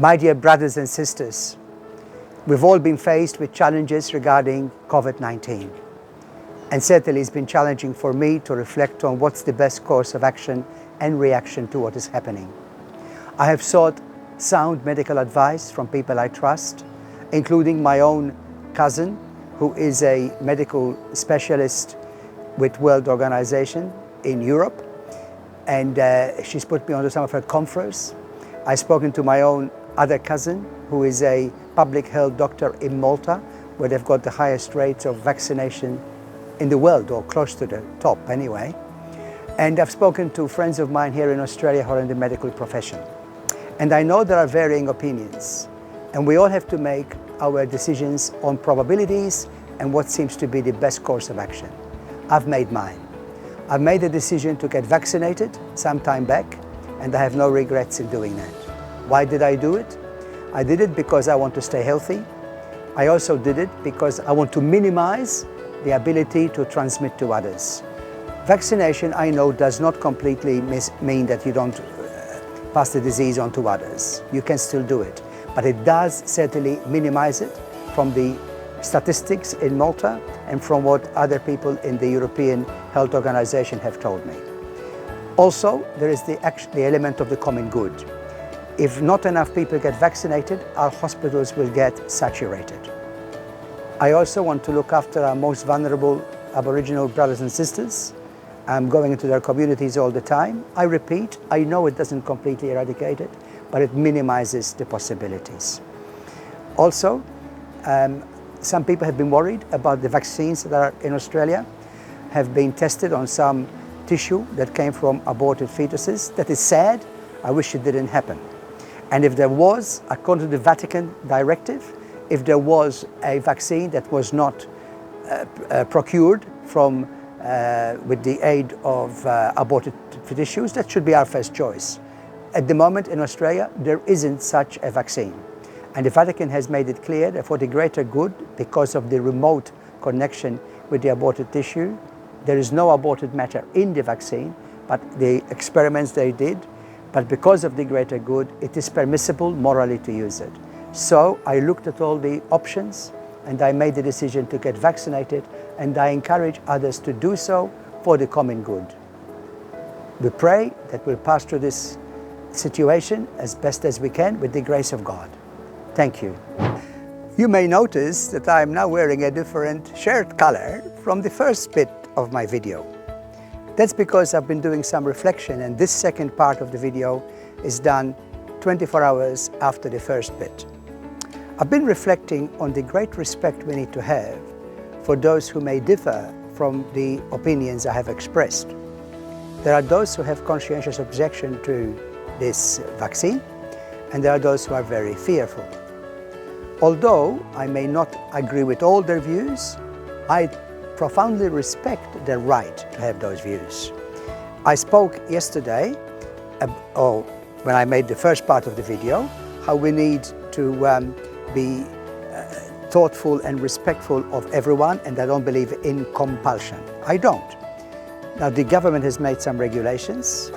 My dear brothers and sisters, we've all been faced with challenges regarding COVID-19. And certainly it's been challenging for me to reflect on what's the best course of action and reaction to what is happening. I have sought sound medical advice from people I trust, including my own cousin, who is a medical specialist with World Organization in Europe. And she's put me onto some of her conference. I've spoken to my own other cousin, who is a public health doctor in Malta, where they've got the highest rates of vaccination in the world, or close to the top anyway. And I've spoken to friends of mine here in Australia who are in the medical profession. And I know there are varying opinions, and we all have to make our decisions on probabilities and what seems to be the best course of action. I've made mine. I've made the decision to get vaccinated some time back, and I have no regrets in doing that. Why did I do it? I did it because I want to stay healthy. I also did it because I want to minimize the ability to transmit to others. Vaccination, I know, does not completely mean that you don't pass the disease on to others. You can still do it, but it does certainly minimize it from the statistics in Malta and from what other people in the European Health Organization have told me. Also, there is the element of the common good. If not enough people get vaccinated, our hospitals will get saturated. I also want to look after our most vulnerable Aboriginal brothers and sisters. I'm going into their communities all the time. I repeat, I know it doesn't completely eradicate it, but it minimizes the possibilities. Also, some people have been worried about the vaccines that are in Australia, have been tested on some tissue that came from aborted fetuses. That is sad. I wish it didn't happen. And if there was, according to the Vatican directive, if there was a vaccine that was not procured from with the aid of aborted tissues, that should be our first choice. At the moment in Australia, there isn't such a vaccine. And the Vatican has made it clear that for the greater good, because of the remote connection with the aborted tissue, there is no aborted matter in the vaccine, but the experiments they did, but because of the greater good, it is permissible morally to use it. So I looked at all the options and I made the decision to get vaccinated, and I encourage others to do so for the common good. We pray that we'll pass through this situation as best as we can with the grace of God. Thank you. You may notice that I'm now wearing a different shirt color from the first bit of my video. That's because I've been doing some reflection, and this second part of the video is done 24 hours after the first bit. I've been reflecting on the great respect we need to have for those who may differ from the opinions I have expressed. There are those who have conscientious objection to this vaccine, and there are those who are very fearful. Although I may not agree with all their views, I profoundly respect their right to have those views. I spoke yesterday, when I made the first part of the video, how we need to be thoughtful and respectful of everyone, and I don't believe in compulsion. I don't. Now, the government has made some regulations.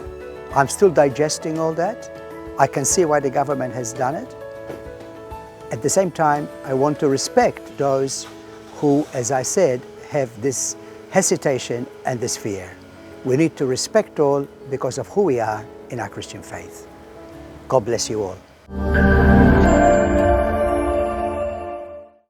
I'm still digesting all that. I can see why the government has done it. At the same time, I want to respect those who, as I said, have this hesitation and this fear. We need to respect all because of who we are in our Christian faith. God bless you all.